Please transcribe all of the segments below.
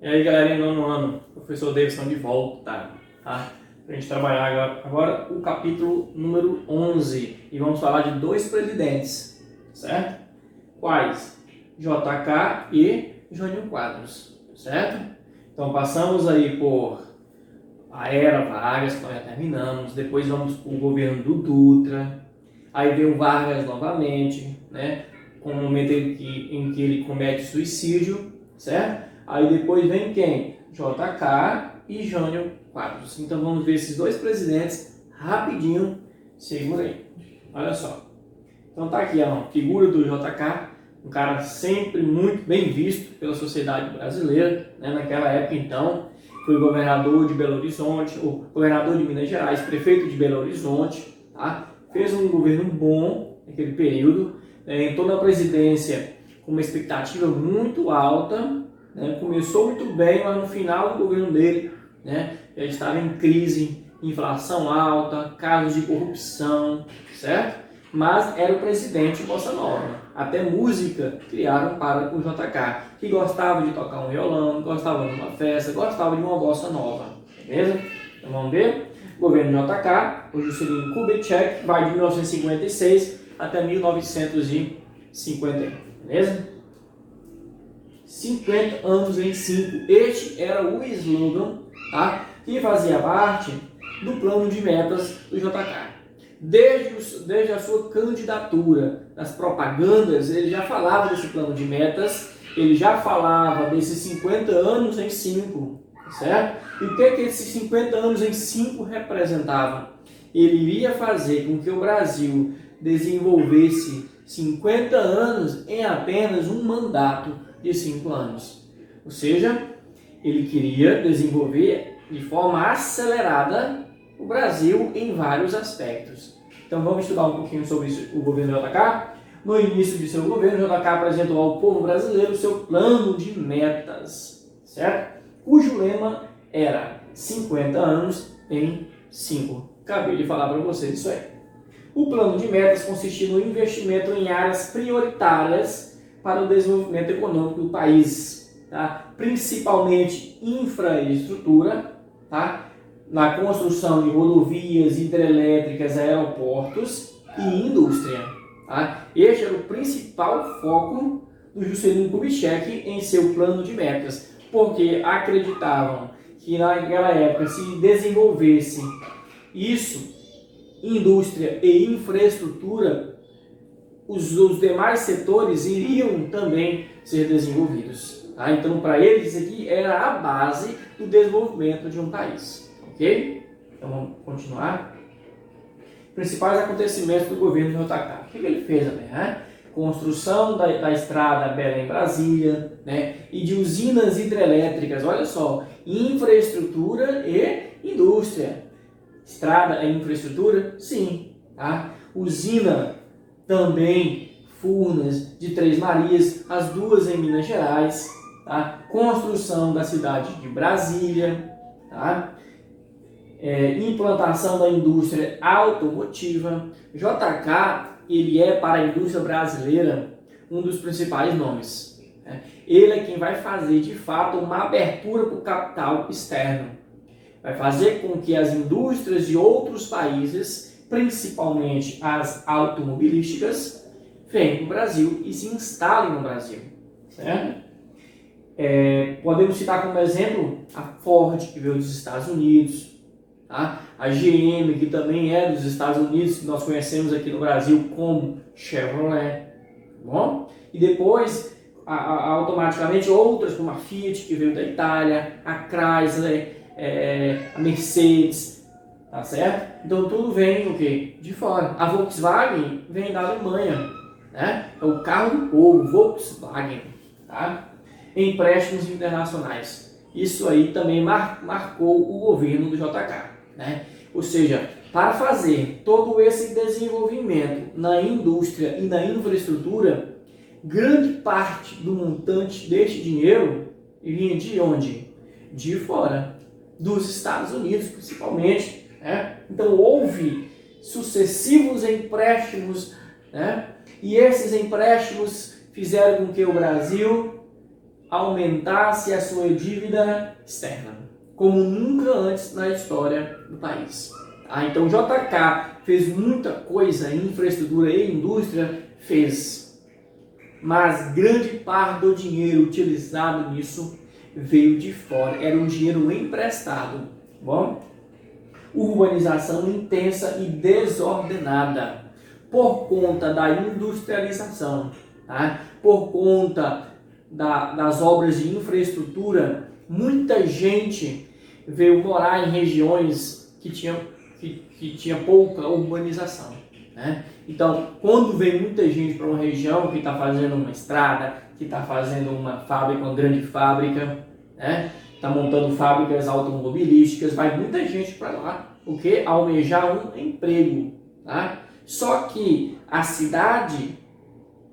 E aí, galerinha, nono ano, professor Davidson de volta, tá? Pra gente trabalhar agora o capítulo número 11 e vamos falar de dois presidentes, certo? Quais? JK e Jânio Quadros, certo? Então passamos aí por a era Vargas, que nós já terminamos, depois vamos para o governo do Dutra, aí veio Vargas novamente, né? Com o momento em que ele comete suicídio, certo? Aí depois vem quem? JK e Jânio Quadros. Então vamos ver esses dois presidentes rapidinho. Segura aí. Olha só. Então tá aqui a figura do JK, um cara sempre muito bem visto pela sociedade brasileira, né? Naquela época então, foi governador de Belo Horizonte, ou governador de Minas Gerais, prefeito de Belo Horizonte, tá? Fez um governo bom naquele período, entrou na presidência com uma expectativa muito alta, né? Começou muito bem, mas no final do governo dele, né, já estava em crise, inflação alta, casos de corrupção, certo? Mas era o presidente Bossa Nova. Até música criaram para o JK, que gostava de tocar um violão, gostava de uma festa, gostava de uma bossa nova, beleza? Então vamos ver. Governo JK, o Juscelino Kubitschek, vai de 1956 até 1951, beleza? 50 anos em 5. Este era o slogan, tá? Que fazia parte do plano de metas do JK. Desde a sua candidatura, nas propagandas, ele já falava desse plano de metas, ele já falava desses 50 anos em 5, certo? E o que esses 50 anos em 5 representavam? Ele iria fazer com que o Brasil desenvolvesse 50 anos em apenas um mandato de 5 anos. Ou seja, ele queria desenvolver de forma acelerada o Brasil em vários aspectos. Então vamos estudar um pouquinho sobre isso, o governo JK. No início de seu governo, JK apresentou ao povo brasileiro o seu plano de metas, certo? Cujo lema era 50 anos em 5. Acabei de falar para vocês isso aí. O plano de metas consistia no investimento em áreas prioritárias para o desenvolvimento econômico do país, tá? Principalmente infraestrutura, tá? Na construção de rodovias, hidrelétricas, aeroportos e indústria. Tá? Este era o principal foco do Juscelino Kubitschek em seu plano de metas, porque acreditavam que naquela época, se desenvolvesse isso, indústria e infraestrutura, os demais setores iriam também ser desenvolvidos. Tá? Então, para eles, isso aqui era a base do desenvolvimento de um país. Ok? Então, vamos continuar. Principais acontecimentos do governo de JK. O que ele fez também? Né? Construção da estrada Belém-Brasília, né? E de usinas hidrelétricas. Olha só, infraestrutura e indústria. Estrada é infraestrutura? Sim. Tá? Usina também, Furnas de Três Marias, as duas em Minas Gerais. Tá? Construção da cidade de Brasília. Tá? Implantação da indústria automotiva. JK, ele é para a indústria brasileira um dos principais nomes. Né? Ele é quem vai fazer de fato uma abertura para o capital externo. Vai fazer com que as indústrias de outros países, principalmente as automobilísticas, venham para o Brasil e se instalem no Brasil. Certo? Podemos citar como exemplo a Ford, que veio dos Estados Unidos, tá? A GM, que também é dos Estados Unidos, que nós conhecemos aqui no Brasil como Chevrolet. Bom? E depois, automaticamente, outras como a Fiat, que veio da Itália, a Chrysler, a Mercedes, tá certo? Então tudo vem o quê? De fora. A Volkswagen vem da Alemanha, né? É o carro do povo, Volkswagen, tá? Empréstimos internacionais. Isso aí também marcou o governo do JK, né? Ou seja, para fazer todo esse desenvolvimento na indústria e na infraestrutura, grande parte do montante deste dinheiro vinha de onde? De fora, dos Estados Unidos principalmente, né? Então houve sucessivos empréstimos, né? E esses empréstimos fizeram com que o Brasil aumentasse a sua dívida externa, como nunca antes na história do país. Então o JK fez muita coisa em infraestrutura e indústria, fez, mas grande parte do dinheiro utilizado nisso veio de fora, era um dinheiro emprestado. Bom, urbanização intensa e desordenada por conta da industrialização, tá? Por conta das obras de infraestrutura, muita gente veio morar em regiões que tinha pouca urbanização, né? Então, quando vem muita gente para uma região que está fazendo uma estrada, que está fazendo uma fábrica, uma grande fábrica, né? Está montando fábricas automobilísticas, vai muita gente para lá, porque almejar um emprego, tá? Só que a cidade,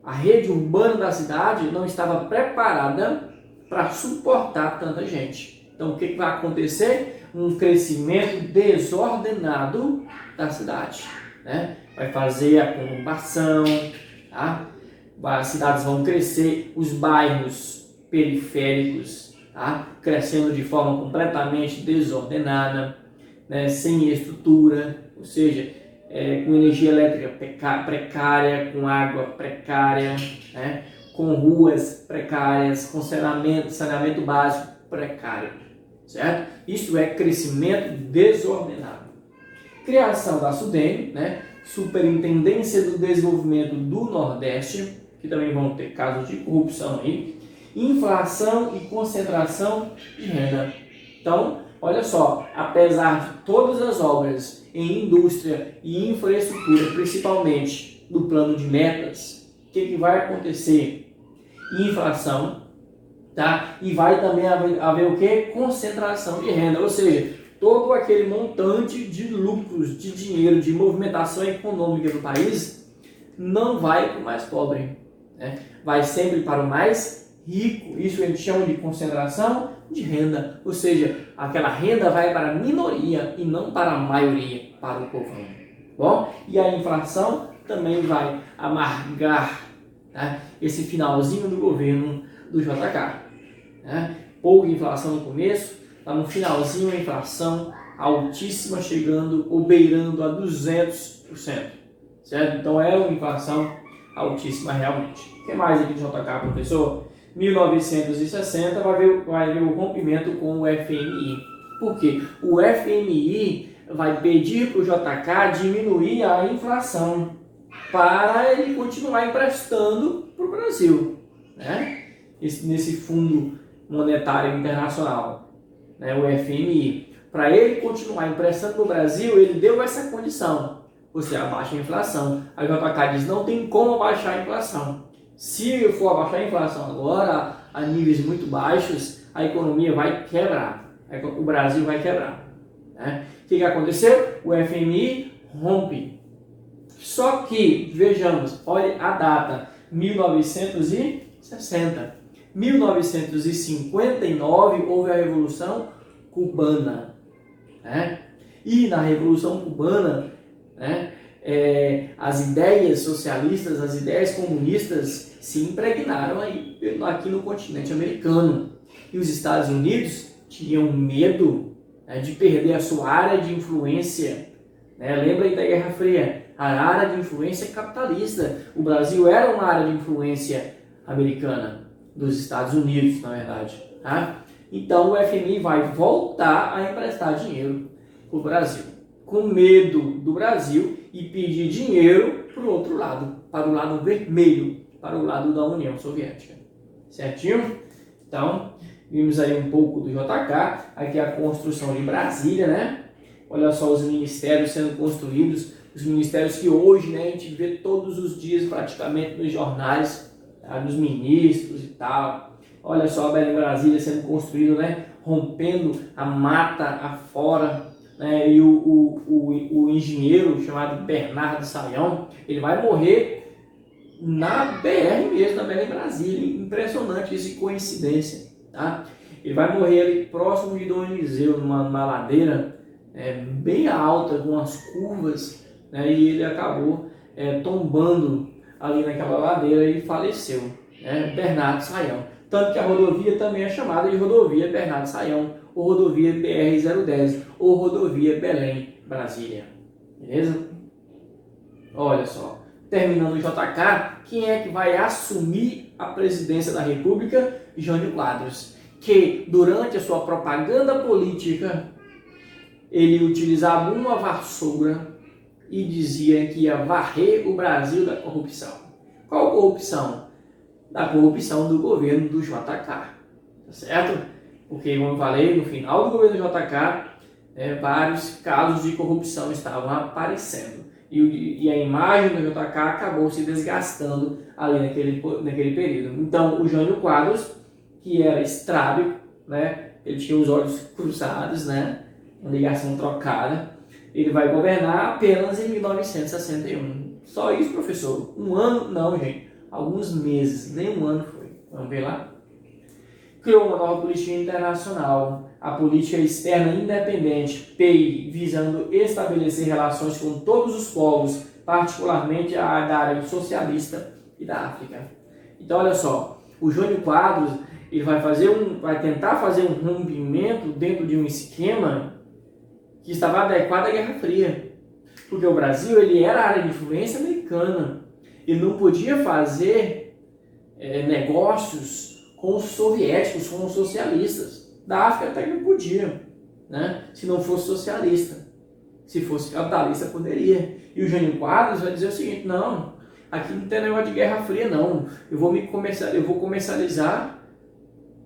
a rede urbana da cidade não estava preparada para suportar tanta gente. Então o que vai acontecer? Um crescimento desordenado da cidade, né? Vai fazer a conurbação, tá? As cidades vão crescer, os bairros periféricos, tá? Crescendo de forma completamente desordenada, né? Sem estrutura, ou seja, com energia elétrica precária, com água precária, né? Com ruas precárias, com saneamento básico precário, certo? Isso é crescimento desordenado. Criação da SUDENE, né? Superintendência do Desenvolvimento do Nordeste, que também vão ter casos de corrupção aí, inflação e concentração de renda. Então, olha só, apesar de todas as obras em indústria e infraestrutura, principalmente do plano de metas, o que vai acontecer? Inflação, tá? E vai também haver o que? Concentração de renda, ou seja, todo aquele montante de lucros, de dinheiro, de movimentação econômica do país não vai para o mais pobre, né? Vai sempre para o mais rico. Isso a gente chama de concentração de renda, ou seja, aquela renda vai para a minoria e não para a maioria, para o povão. Bom, e a inflação também vai amargar, né, esse finalzinho do governo do JK, né? Pouca inflação no começo, lá no finalzinho a inflação altíssima, chegando ou beirando a 200%, certo? Então é uma inflação altíssima realmente. O que mais aqui do JK, professor? 1960 vai ver o rompimento com o FMI. Por quê? O FMI vai pedir para o JK diminuir a inflação para ele continuar emprestando para o Brasil, né? Nesse Fundo Monetário Internacional, né? O FMI. Para ele continuar emprestando para o Brasil, ele deu essa condição: você abaixa a inflação. A JK diz: não tem como abaixar a inflação. Se for abaixar a inflação agora a níveis muito baixos, a economia vai quebrar, o Brasil vai quebrar, né? O que aconteceu? O FMI rompe. Só que, vejamos, olha a data, 1960. 1959 houve a Revolução Cubana, né? E na Revolução Cubana, né, as ideias socialistas, as ideias comunistas se impregnaram aí, aqui no continente americano. E os Estados Unidos tinham medo, né, de perder a sua área de influência, né? Lembra aí da Guerra Fria, a área de influência capitalista. O Brasil era uma área de influência americana, dos Estados Unidos, na verdade, tá? Então o FMI vai voltar a emprestar dinheiro para o Brasil, com medo do Brasil, e pedir dinheiro para o outro lado, para o lado vermelho, para o lado da União Soviética. Certinho? Então, vimos aí um pouco do JK, aqui a construção de Brasília, né? Olha só os ministérios sendo construídos, os ministérios que hoje, né, a gente vê todos os dias praticamente nos jornais, tá? Dos ministros e tal. Olha só a Bela Brasília sendo construído, né? Rompendo a mata afora. E o engenheiro chamado Bernardo Sayão, ele vai morrer na BR mesmo, na BR Brasília. Impressionante isso, coincidência, tá? Ele vai morrer ali próximo de Dom Eliseu, numa ladeira bem alta, com umas curvas, né? E ele acabou tombando ali naquela ladeira e faleceu, né? Bernardo Sayão. Tanto que a rodovia também é chamada de rodovia Bernardo Sayão, ou rodovia BR-010, ou rodovia Belém-Brasília. Beleza? Olha só, terminando o JK, quem é que vai assumir a presidência da República? Jânio Quadros, que durante a sua propaganda política, ele utilizava uma vassoura e dizia que ia varrer o Brasil da corrupção. Qual corrupção? Da corrupção do governo do JK, tá certo? Porque, como eu falei, no final do governo do JK, vários casos de corrupção estavam aparecendo. E a imagem do JK acabou se desgastando ali naquele período. Então, o Jânio Quadros, que era estrábico, né? Ele tinha os olhos cruzados, né? Uma ligação trocada. Ele vai governar apenas em 1961. Só isso, professor? Um ano? Não, gente. Alguns meses, nem um ano foi. Vamos ver lá? Criou uma nova política internacional, a política externa independente, PI, visando estabelecer relações com todos os povos, particularmente da área socialista e da África. Então, olha só, o Jânio Quadros ele vai tentar fazer um rompimento dentro de um esquema que estava adequado à Guerra Fria, porque o Brasil ele era a área de influência americana. Ele não podia fazer negócios com os soviéticos, com os socialistas. Da África até que não podia, né? Se não fosse socialista. Se fosse capitalista, poderia. E o Jânio Quadros vai dizer o seguinte: não, aqui não tem negócio de Guerra Fria, não. Eu vou comercializar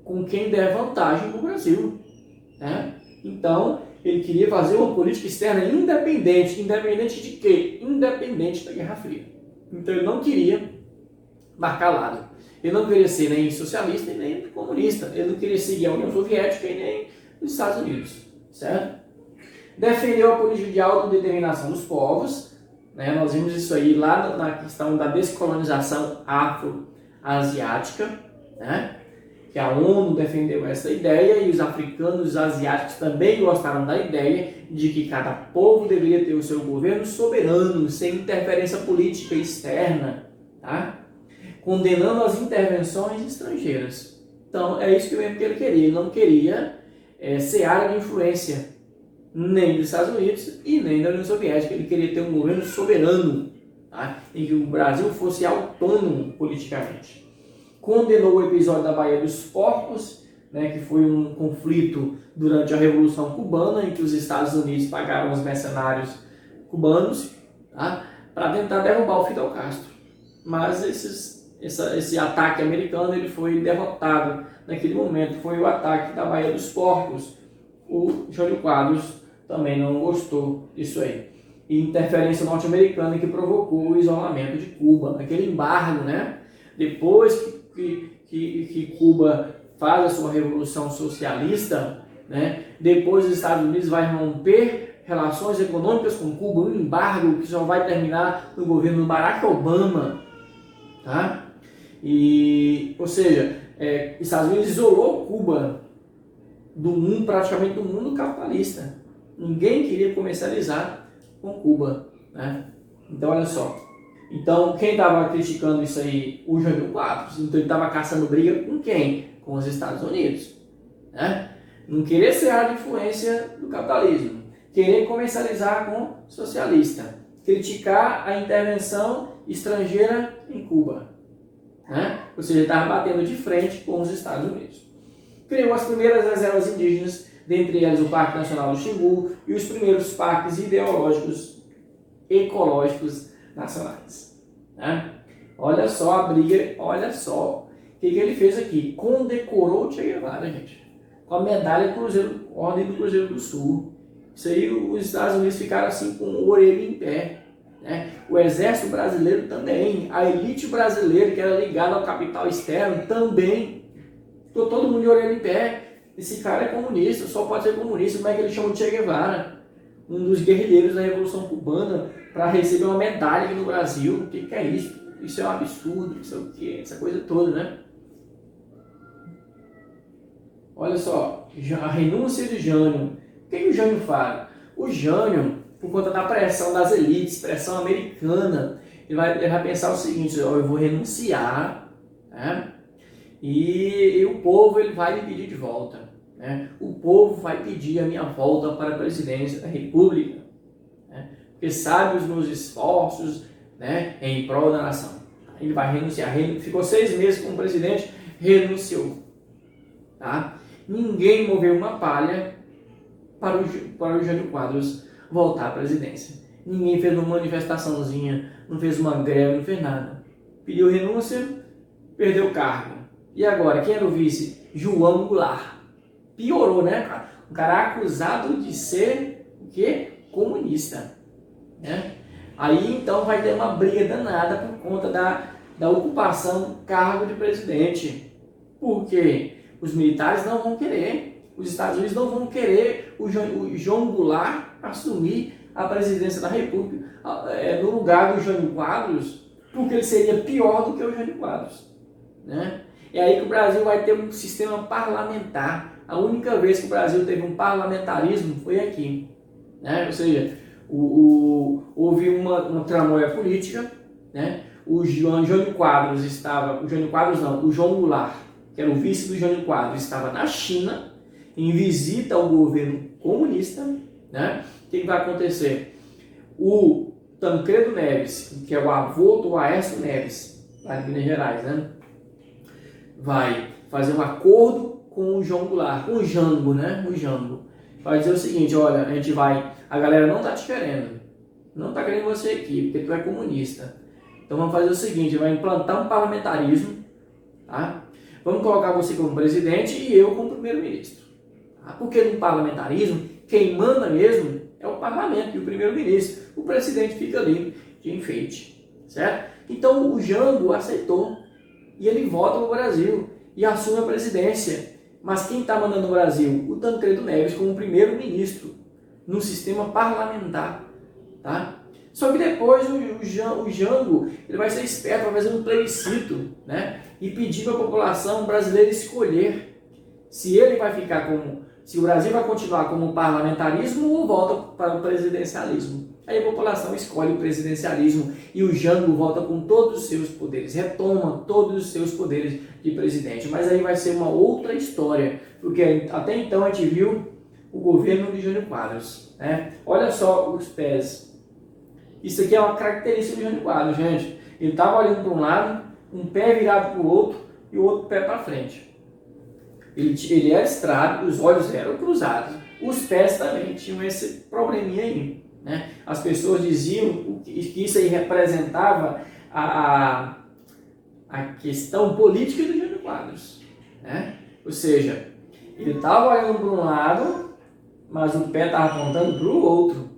com quem der vantagem para o Brasil, né? Então, ele queria fazer uma política externa independente. Independente de quê? Independente da Guerra Fria. Então ele não queria marcar lado. Ele não queria ser nem socialista e nem comunista. Ele não queria seguir a União Soviética e nem os Estados Unidos. Certo? Defendeu a política de autodeterminação dos povos. Né? Nós vimos isso aí lá na questão da descolonização afro-asiática. Né? Que a ONU defendeu essa ideia e os africanos e os asiáticos também gostaram da ideia de que cada povo deveria ter o seu governo soberano, sem interferência política externa, tá? Condenando as intervenções estrangeiras. Então, é isso que ele queria. Ele não queria ser área de influência nem dos Estados Unidos e nem da União Soviética. Ele queria ter um governo soberano, tá? Em que o Brasil fosse autônomo politicamente. Condenou o episódio da Baía dos Porcos, né, que foi um conflito durante a Revolução Cubana, em que os Estados Unidos pagaram os mercenários cubanos, tá, para tentar derrubar o Fidel Castro. Mas esse ataque americano ele foi derrotado naquele momento. Foi o ataque da Baía dos Porcos. O Jânio Quadros também não gostou disso aí. E interferência norte-americana que provocou o isolamento de Cuba, aquele embargo, né? Depois que Cuba faz a sua revolução socialista, né? Depois os Estados Unidos vai romper relações econômicas com Cuba, um embargo que só vai terminar no governo do Barack Obama, tá? Ou seja, os Estados Unidos isolou Cuba do mundo, praticamente do mundo capitalista. Ninguém queria comercializar com Cuba, né? Então, olha só. Então, quem estava criticando isso aí? O Jânio Quadros. Então, ele estava caçando briga com quem? Com os Estados Unidos, né? Não querer ser área de influência do capitalismo. Querer comercializar com socialista. Criticar a intervenção estrangeira em Cuba, né? Ou seja, ele estava batendo de frente com os Estados Unidos. Criou as primeiras reservas indígenas, dentre elas o Parque Nacional do Xingu e os primeiros parques ecológicos nacionais, né? Olha só a briga, olha só o que ele fez aqui. Condecorou o Che Guevara, gente, com a medalha Ordem do Cruzeiro do Sul. Isso aí os Estados Unidos ficaram assim com o orelha em pé, né? O exército brasileiro também, a elite brasileira que era ligada ao capital externo também, ficou todo mundo de orelha em pé. Esse cara é comunista, só pode ser comunista. Como é que ele chama o Che Guevara, um dos guerrilheiros da Revolução Cubana, para receber uma medalha aqui no Brasil? O que é isso? Isso é um absurdo, isso é o quê? Essa coisa toda, né? Olha só, a renúncia de Jânio. O que o Jânio faz? O Jânio, por conta da pressão das elites, pressão americana, ele vai pensar o seguinte: ó, eu vou renunciar, né? e o povo ele vai me pedir de volta. Né? O povo vai pedir a minha volta para a presidência da República, né? Porque sabe os meus esforços, né, em prol da nação. Ele vai renunciar. Ficou 6 meses como presidente, renunciou. Tá? Ninguém moveu uma palha para o Jânio Quadros voltar à presidência. Ninguém fez uma manifestaçãozinha, não fez uma greve, não fez nada. Pediu renúncia, perdeu o cargo. E agora, quem era o vice? João Goulart. Piorou, né, cara? Um cara acusado de ser o quê? Comunista. Né? Aí então vai ter uma briga danada por conta da ocupação do cargo de presidente. Por quê? Os militares não vão querer, os Estados Unidos não vão querer o João Goulart assumir a presidência da República no lugar do Jânio Quadros, porque ele seria pior do que o Jânio Quadros. Né? É aí que o Brasil vai ter um sistema parlamentar. A única vez que o Brasil teve um parlamentarismo foi aqui. Né? Ou seja, houve uma tramóia política. Né? O Jânio Quadros estava... O Jânio Quadros não, o João Goulart, que era o vice do Jânio Quadros, estava na China, em visita ao governo comunista. Né? O que vai acontecer? O Tancredo Neves, que é o avô do Aécio Neves, lá de Minas Gerais, né? Vai fazer um acordo com o João Goulart, com o Jango, né? O Jango. Vai dizer o seguinte, olha, a galera não tá te querendo, não tá querendo você aqui, porque tu é comunista. Então vamos fazer o seguinte, vai implantar um parlamentarismo, tá? Vamos colocar você como presidente e eu como primeiro-ministro. Tá? Porque no parlamentarismo, quem manda mesmo é o parlamento e o primeiro-ministro. O presidente fica ali de enfeite, certo? Então o Jango aceitou e ele volta para o Brasil e assume a presidência. Mas quem está mandando no Brasil? O Tancredo Neves como primeiro-ministro no sistema parlamentar, tá? Só que depois o Jango ele vai ser esperto, vai fazer um plebiscito, né? E pedir para a população brasileira escolher se ele vai ficar se o Brasil vai continuar como parlamentarismo ou volta para o presidencialismo. Aí a população escolhe o presidencialismo e o Jango volta com todos os seus poderes, retoma todos os seus poderes de presidente. Mas aí vai ser uma outra história, porque até então a gente viu o governo de Jânio Quadros. Né? Olha só os pés. Isso aqui é uma característica do Jânio Quadros, gente. Ele estava olhando para um lado, um pé virado para o outro e o outro pé para frente. Ele era estrábico, os olhos eram cruzados. Os pés também tinham esse probleminha aí. Né? As pessoas diziam que isso aí representava a questão política do Jânio Quadros. Né? Ou seja, ele estava olhando para um lado, mas o pé estava apontando para o outro.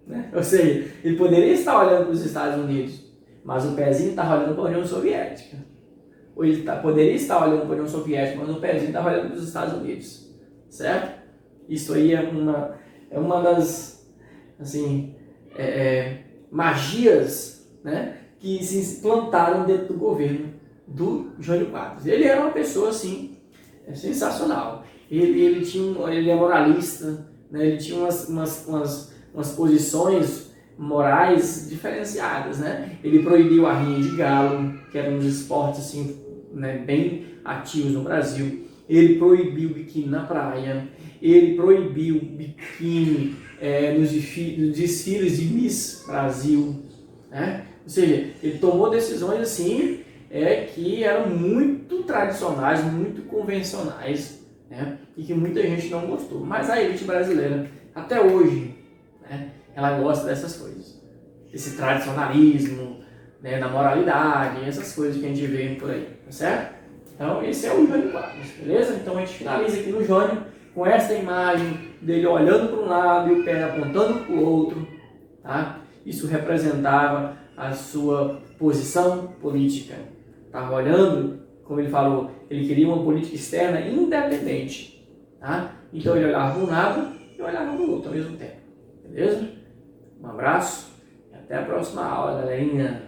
Né? Ou seja, ele poderia estar olhando para os Estados Unidos, mas o pezinho estava olhando para a União Soviética. Ou ele poderia estar olhando para a União Soviética, mas o pezinho estava olhando para os Estados Unidos. Certo? Isso aí é uma das assim, magias, né, que se implantaram dentro do governo do Jânio Quadros. Ele era uma pessoa assim, sensacional. Ele é moralista, né, ele tinha umas posições morais diferenciadas. Né? Ele proibiu a rinha de galo, que era um dos esportes assim, né, bem ativos no Brasil. Ele proibiu o biquíni na praia. Ele proibiu biquíni nos desfiles de Miss Brasil. Né? Ou seja, ele tomou decisões assim que eram muito tradicionais, muito convencionais, né? E que muita gente não gostou. Mas a elite brasileira, até hoje, né, ela gosta dessas coisas. Esse tradicionalismo, né, da moralidade, essas coisas que a gente vê por aí, tá certo? Então esse é o Jânio Quadros, beleza? Então a gente finaliza aqui no Jânio com essa imagem dele olhando para um lado e o pé apontando para o outro. Tá? Isso representava a sua posição política. Estava olhando, como ele falou, ele queria uma política externa independente. Tá? Então ele olhava para um lado e olhava para o outro ao mesmo tempo. Beleza? Um abraço e até a próxima aula, galerinha.